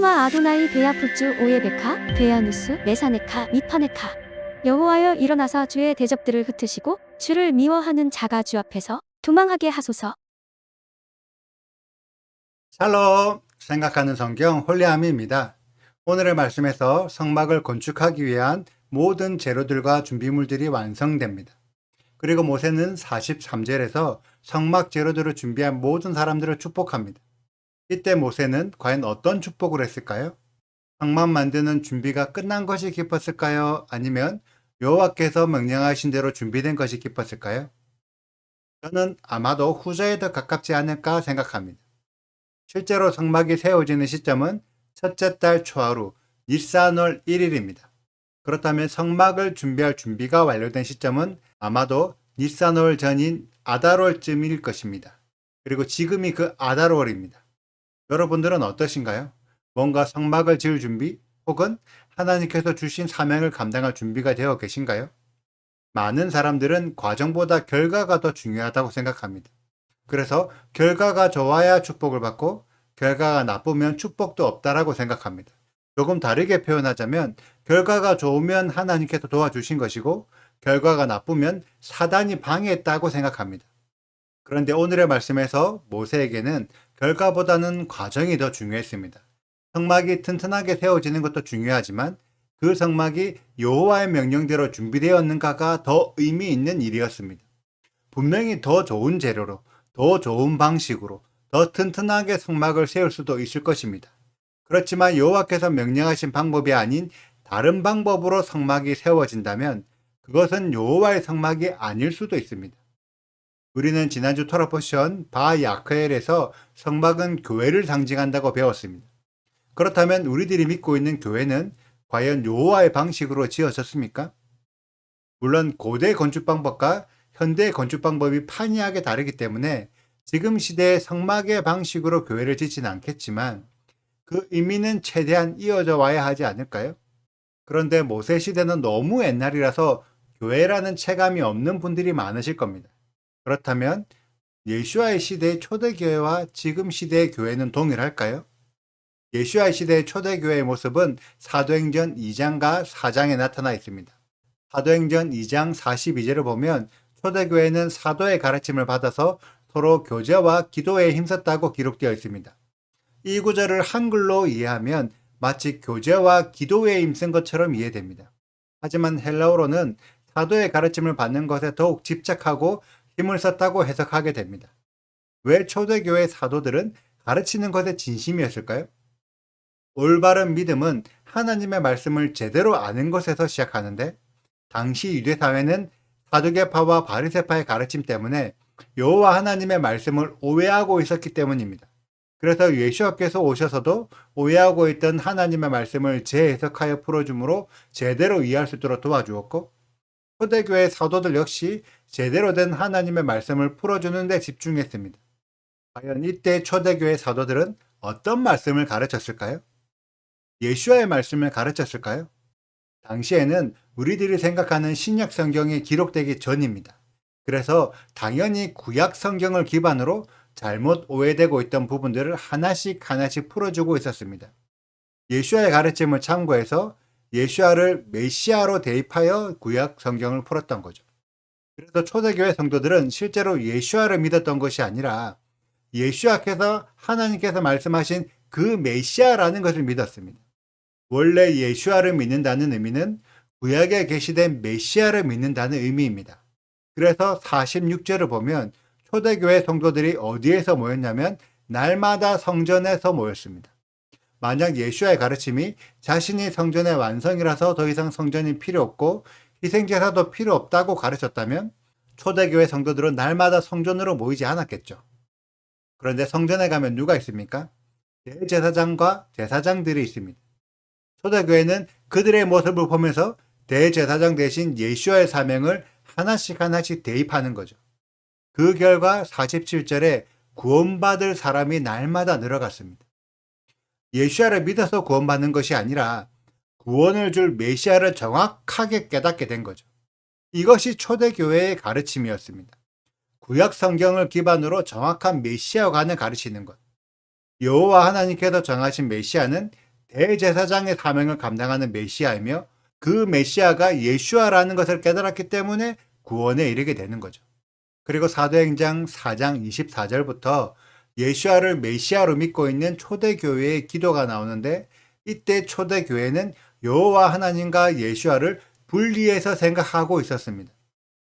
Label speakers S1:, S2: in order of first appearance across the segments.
S1: 슈마 아도나이 베야푸츠 오예베카 베야누스 메사네카 미파네카. 여호와여 일어나사 주의 대적들을 흩으시고 주를 미워하는 자가 주 앞에서 도망하게 하소서.
S2: 샬롬! 생각하는 성경 홀리아미입니다. 오늘의 말씀에서 성막을 건축하기 위한 모든 재료들과 준비물들이 완성됩니다. 그리고 모세는 43절에서 성막 재료들을 준비한 모든 사람들을 축복합니다. 이때 모세는 과연 어떤 축복을 했을까요? 성막 만드는 준비가 끝난 것이 기뻤을까요? 아니면 여호와께서 명령하신 대로 준비된 것이 기뻤을까요? 저는 아마도 후자에 더 가깝지 않을까 생각합니다. 실제로 성막이 세워지는 시점은 첫째 달 초하루 닐산월 1일입니다. 그렇다면 성막을 준비할 준비가 완료된 시점은 아마도 닐산월 전인 아달월쯤일 것입니다. 그리고 지금이 그 아달월입니다. 여러분들은 어떠신가요? 뭔가 성막을 지을 준비 혹은 하나님께서 주신 사명을 감당할 준비가 되어 계신가요? 많은 사람들은 과정보다 결과가 더 중요하다고 생각합니다. 그래서 결과가 좋아야 축복을 받고 결과가 나쁘면 축복도 없다라고 생각합니다. 조금 다르게 표현하자면 결과가 좋으면 하나님께서 도와주신 것이고 결과가 나쁘면 사단이 방해했다고 생각합니다. 그런데 오늘의 말씀에서 모세에게는 결과보다는 과정이 더 중요했습니다. 성막이 튼튼하게 세워지는 것도 중요하지만 그 성막이 여호와의 명령대로 준비되었는가가 더 의미 있는 일이었습니다. 분명히 더 좋은 재료로 더 좋은 방식으로 더 튼튼하게 성막을 세울 수도 있을 것입니다. 그렇지만 여호와께서 명령하신 방법이 아닌 다른 방법으로 성막이 세워진다면 그것은 여호와의 성막이 아닐 수도 있습니다. 우리는 지난주 토라 포션 바야크엘에서 성막은 교회를 상징한다고 배웠습니다. 그렇다면 우리들이 믿고 있는 교회는 과연 여호와의 방식으로 지어졌습니까? 물론 고대 건축 방법과 현대 건축 방법이 판이하게 다르기 때문에 지금 시대의 성막의 방식으로 교회를 짓지는 않겠지만 그 의미는 최대한 이어져 와야 하지 않을까요? 그런데 모세 시대는 너무 옛날이라서 교회라는 체감이 없는 분들이 많으실 겁니다. 그렇다면 예수와의 시대의 초대교회와 지금 시대의 교회는 동일할까요? 예수와의 시대의 초대교회의 모습은 사도행전 2장과 4장에 나타나 있습니다. 사도행전 2장 42절을 보면 초대교회는 사도의 가르침을 받아서 서로 교제와 기도에 힘썼다고 기록되어 있습니다. 이 구절을 한글로 이해하면 마치 교제와 기도에 힘쓴 것처럼 이해됩니다. 하지만 헬라어로는 사도의 가르침을 받는 것에 더욱 집착하고 힘을 썼다고 해석하게 됩니다. 왜 초대교회 사도들은 가르치는 것에 진심이었을까요? 올바른 믿음은 하나님의 말씀을 제대로 아는 것에서 시작하는데 당시 유대 사회는 사두개파와 바리새파의 가르침 때문에 여호와 하나님의 말씀을 오해하고 있었기 때문입니다. 그래서 예수께서 오셔서도 오해하고 있던 하나님의 말씀을 재해석하여 풀어주므로 제대로 이해할 수 있도록 도와주었고 초대교회 사도들 역시 제대로 된 하나님의 말씀을 풀어주는 데 집중했습니다. 과연 이때 초대교회 사도들은 어떤 말씀을 가르쳤을까요? 예수와의 말씀을 가르쳤을까요? 당시에는 우리들이 생각하는 신약 성경이 기록되기 전입니다. 그래서 당연히 구약 성경을 기반으로 잘못 오해되고 있던 부분들을 하나씩 풀어주고 있었습니다. 예수와의 가르침을 참고해서 예수와를 메시아로 대입하여 구약 성경을 풀었던 거죠. 그래서 초대교회 성도들은 실제로 예수와를 믿었던 것이 아니라 예수와께서 하나님께서 말씀하신 그 메시아라는 것을 믿었습니다. 원래 예수와를 믿는다는 의미는 구약에 계시된 메시아를 믿는다는 의미입니다. 그래서 46절을 보면 초대교회 성도들이 어디에서 모였냐면 날마다 성전에서 모였습니다. 만약 예수와의 가르침이 자신이 성전의 완성이라서 더 이상 성전이 필요 없고 희생제사도 필요 없다고 가르쳤다면 초대교회 성도들은 날마다 성전으로 모이지 않았겠죠. 그런데 성전에 가면 누가 있습니까? 대제사장과 제사장들이 있습니다. 초대교회는 그들의 모습을 보면서 대제사장 대신 예수와의 사명을 하나씩 대입하는 거죠. 그 결과 47절에 구원받을 사람이 날마다 늘어갔습니다. 예수와를 믿어서 구원받는 것이 아니라 구원을 줄 메시아를 정확하게 깨닫게 된 거죠. 이것이 초대교회의 가르침이었습니다. 구약 성경을 기반으로 정확한 메시아관을 가르치는 것. 여호와 하나님께서 정하신 메시아는 대제사장의 사명을 감당하는 메시아이며 그 메시아가 예수아라는 것을 깨달았기 때문에 구원에 이르게 되는 거죠. 그리고 사도행전 4장 24절부터 예수아를 메시아로 믿고 있는 초대교회의 기도가 나오는데, 이때 초대교회는 여호와 하나님과 예수아를 분리해서 생각하고 있었습니다.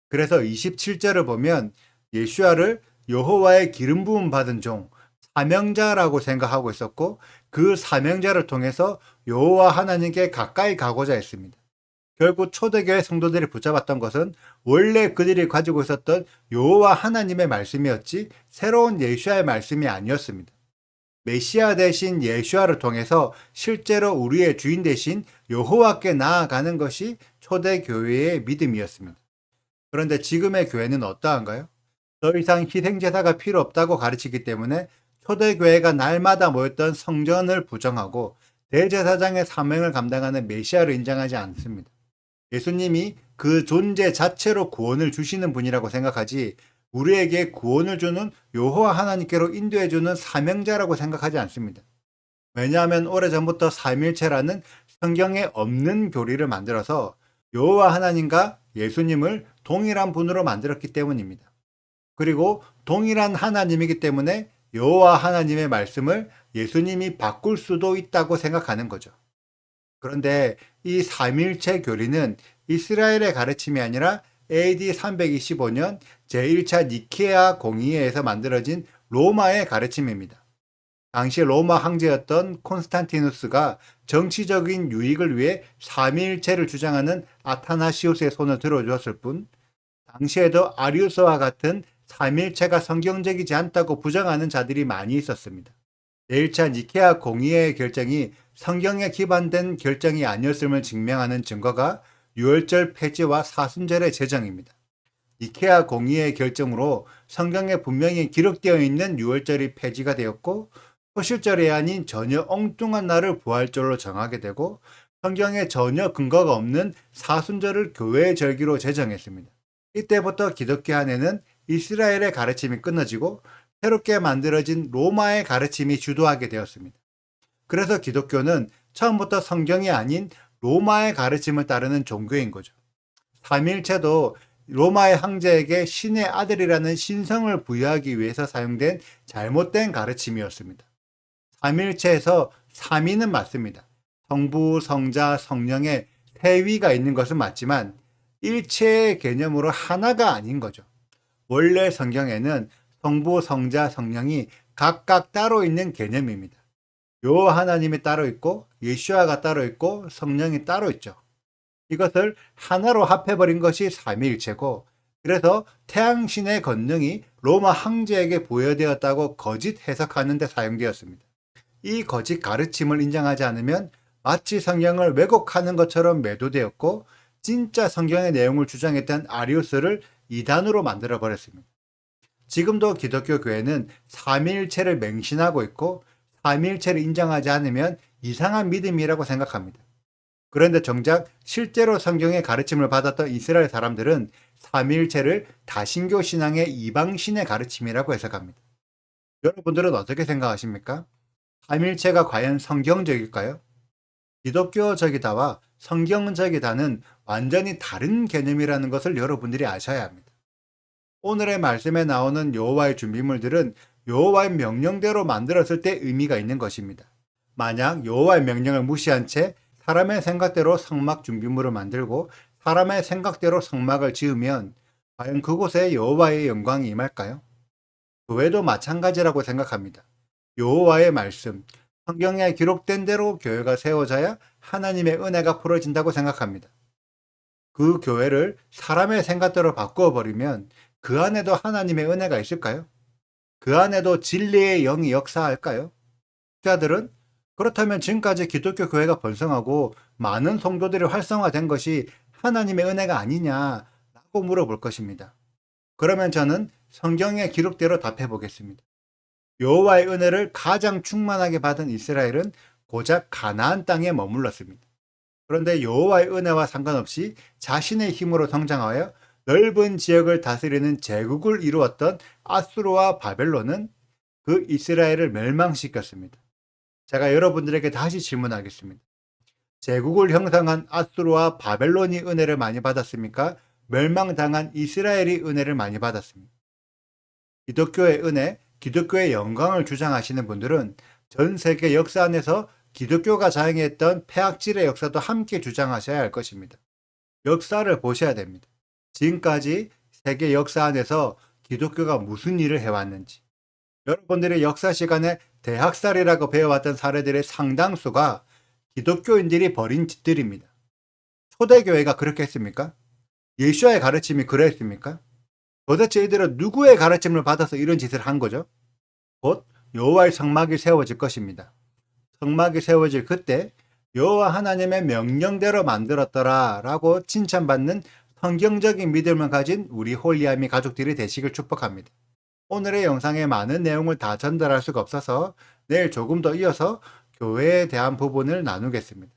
S2: 그래서 27절을 보면 예수아를 여호와의 기름 부음 받은 종, 사명자라고 생각하고 있었고, 그 사명자를 통해서 여호와 하나님께 가까이 가고자 했습니다. 결국 초대교회 성도들이 붙잡았던 것은 원래 그들이 가지고 있었던 여호와 하나님의 말씀이었지 새로운 예수아의 말씀이 아니었습니다. 메시아 대신 예수아를 통해서 실제로 우리의 주인 대신 여호와께 나아가는 것이 초대교회의 믿음이었습니다. 그런데 지금의 교회는 어떠한가요? 더 이상 희생제사가 필요 없다고 가르치기 때문에 초대교회가 날마다 모였던 성전을 부정하고 대제사장의 사명을 감당하는 메시아를 인정하지 않습니다. 예수님이 그 존재 자체로 구원을 주시는 분이라고 생각하지 우리에게 구원을 주는 여호와 하나님께로 인도해주는 사명자라고 생각하지 않습니다. 왜냐하면 오래전부터 삼일체라는 성경에 없는 교리를 만들어서 여호와 하나님과 예수님을 동일한 분으로 만들었기 때문입니다. 그리고 동일한 하나님이기 때문에 여호와 하나님의 말씀을 예수님이 바꿀 수도 있다고 생각하는 거죠. 그런데 이 삼일체 교리는 이스라엘의 가르침이 아니라 AD 325년 제1차 니케아 공의회에서 만들어진 로마의 가르침입니다. 당시 로마 황제였던 콘스탄티누스가 정치적인 유익을 위해 삼위일체를 주장하는 아타나시우스의 손을 들어주었을 뿐, 당시에도 아리우스와 같은 삼위일체가 성경적이지 않다고 부정하는 자들이 많이 있었습니다. 제1차 니케아 공의회의 결정이 성경에 기반된 결정이 아니었음을 증명하는 증거가 유월절 폐지와 사순절의 제정입니다. 니케아 공의회의 결정으로 성경에 분명히 기록되어 있는 유월절이 폐지가 되었고, 토실절이 아닌 전혀 엉뚱한 날을 부활절로 정하게 되고, 성경에 전혀 근거가 없는 사순절을 교회의 절기로 제정했습니다. 이때부터 기독교 안에는 이스라엘의 가르침이 끊어지고 새롭게 만들어진 로마의 가르침이 주도하게 되었습니다. 그래서 기독교는 처음부터 성경이 아닌 로마의 가르침을 따르는 종교인 거죠. 삼위일체도 로마의 황제에게 신의 아들이라는 신성을 부여하기 위해서 사용된 잘못된 가르침이었습니다. 삼위일체에서 삼위는 맞습니다. 성부, 성자, 성령의 세 위가 있는 것은 맞지만 일체의 개념으로 하나가 아닌 거죠. 원래 성경에는 성부, 성자, 성령이 각각 따로 있는 개념입니다. 여호와 하나님이 따로 있고 예수아가 따로 있고 성령이 따로 있죠. 이것을 하나로 합해버린 것이 삼위일체고, 그래서 태양신의 권능이 로마 황제에게 부여되었다고 거짓 해석하는 데 사용되었습니다. 이 거짓 가르침을 인정하지 않으면 마치 성경을 왜곡하는 것처럼 매도되었고, 진짜 성경의 내용을 주장했던 아리우스를 이단으로 만들어버렸습니다. 지금도 기독교 교회는 삼위일체를 맹신하고 있고 삼위일체를 인정하지 않으면 이상한 믿음이라고 생각합니다. 그런데 정작 실제로 성경의 가르침을 받았던 이스라엘 사람들은 삼위일체를 다신교 신앙의 이방신의 가르침이라고 해석합니다. 여러분들은 어떻게 생각하십니까? 삼위일체가 과연 성경적일까요? 기독교적이다와 성경적이다는 완전히 다른 개념이라는 것을 여러분들이 아셔야 합니다. 오늘의 말씀에 나오는 여호와의 준비물들은 여호와의 명령대로 만들었을 때 의미가 있는 것입니다. 만약 여호와의 명령을 무시한 채 사람의 생각대로 성막 준비물을 만들고 사람의 생각대로 성막을 지으면 과연 그곳에 여호와의 영광이 임할까요? 교회도 마찬가지라고 생각합니다. 여호와의 말씀, 성경에 기록된 대로 교회가 세워져야 하나님의 은혜가 풀어진다고 생각합니다. 그 교회를 사람의 생각대로 바꾸어 버리면 그 안에도 하나님의 은혜가 있을까요? 그 안에도 진리의 영이 역사할까요? 자들은 그렇다면 지금까지 기독교 교회가 번성하고 많은 성도들이 활성화된 것이 하나님의 은혜가 아니냐라고 물어볼 것입니다. 그러면 저는 성경의 기록대로 답해 보겠습니다. 여호와의 은혜를 가장 충만하게 받은 이스라엘은 고작 가나안 땅에 머물렀습니다. 그런데 여호와의 은혜와 상관없이 자신의 힘으로 성장하여 넓은 지역을 다스리는 제국을 이루었던 아수르와 바벨론은 그 이스라엘을 멸망시켰습니다. 제가 여러분들에게 다시 질문하겠습니다. 제국을 형성한 아수르와 바벨론이 은혜를 많이 받았습니까? 멸망당한 이스라엘이 은혜를 많이 받았습니다. 기독교의 은혜, 기독교의 영광을 주장하시는 분들은 전 세계 역사 안에서 기독교가 자행했던 폐악질의 역사도 함께 주장하셔야 할 것입니다. 역사를 보셔야 됩니다. 지금까지 세계 역사 안에서 기독교가 무슨 일을 해왔는지, 여러분들의 역사 시간에 대학살이라고 배워왔던 사례들의 상당수가 기독교인들이 벌인 짓들입니다. 초대교회가 그렇게 했습니까? 예수와의 가르침이 그랬습니까? 도대체 이들은 누구의 가르침을 받아서 이런 짓을 한 거죠? 곧 여호와의 성막이 세워질 것입니다. 성막이 세워질 그때 여호와 하나님의 명령대로 만들었더라 라고 칭찬받는 성경적인 믿음을 가진 우리 홀리아미 가족들이 되시길 축복합니다. 오늘의 영상에 많은 내용을 다 전달할 수가 없어서 내일 조금 더 이어서 교회에 대한 부분을 나누겠습니다.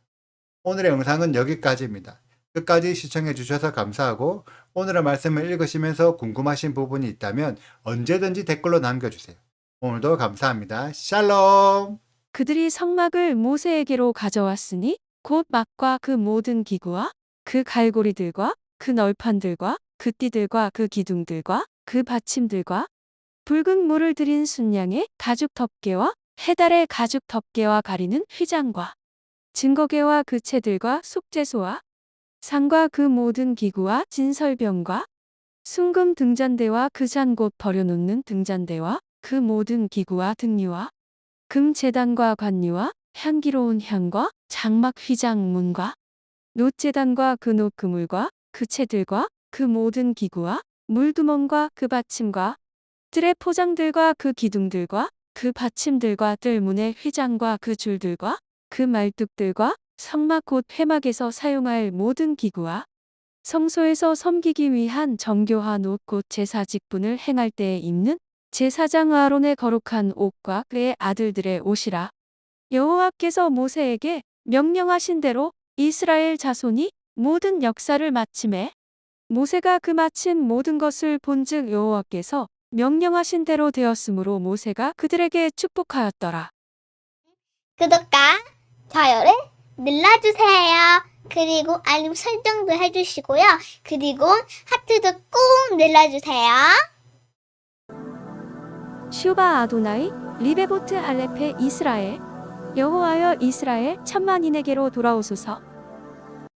S2: 오늘의 영상은 여기까지입니다. 끝까지 시청해 주셔서 감사하고 오늘의 말씀을 읽으시면서 궁금하신 부분이 있다면 언제든지 댓글로 남겨주세요. 오늘도 감사합니다. 샬롬!
S1: 그들이 성막을 모세에게로 가져왔으니 곧 막과 그 모든 기구와 그 갈고리들과 그 널판들과 그 띠들과 그 기둥들과 그 받침들과 붉은 물을 들인 순양의 가죽 덮개와 해달의 가죽 덮개와 가리는 휘장과 증거계와 그 채들과 속죄소와 상과 그 모든 기구와 진설병과 순금 등잔대와 그 잔 곧 버려놓는 등잔대와 그 모든 기구와 등류와 금 제단과 관유와 향기로운 향과 장막 휘장 문과 놋제단과 그 놋 그물과 그 채들과 그 모든 기구와 물두멍과 그 받침과 뜰의 포장들과 그 기둥들과 그 받침들과 뜰문의 휘장과 그 줄들과 그 말뚝들과 성막 곧 회막에서 사용할 모든 기구와 성소에서 섬기기 위한 정교한 옷 곧 제사 직분을 행할 때에 입는 제사장 아론의 거룩한 옷과 그의 아들들의 옷이라. 여호와께서 모세에게 명령하신 대로 이스라엘 자손이 모든 역사를 마침에 모세가 그 마친 모든 것을 본즉 여호와께서 명령하신 대로 되었으므로 모세가 그들에게 축복하였더라.
S3: 구독과 좋아요를 눌러주세요. 그리고 알림 설정도 해주시고요. 그리고 하트도 꼭 눌러주세요.
S1: 슈바 아도나이 리베보트 알레페 이스라엘 여호와여 이스라엘 천만인에게로 돌아오소서.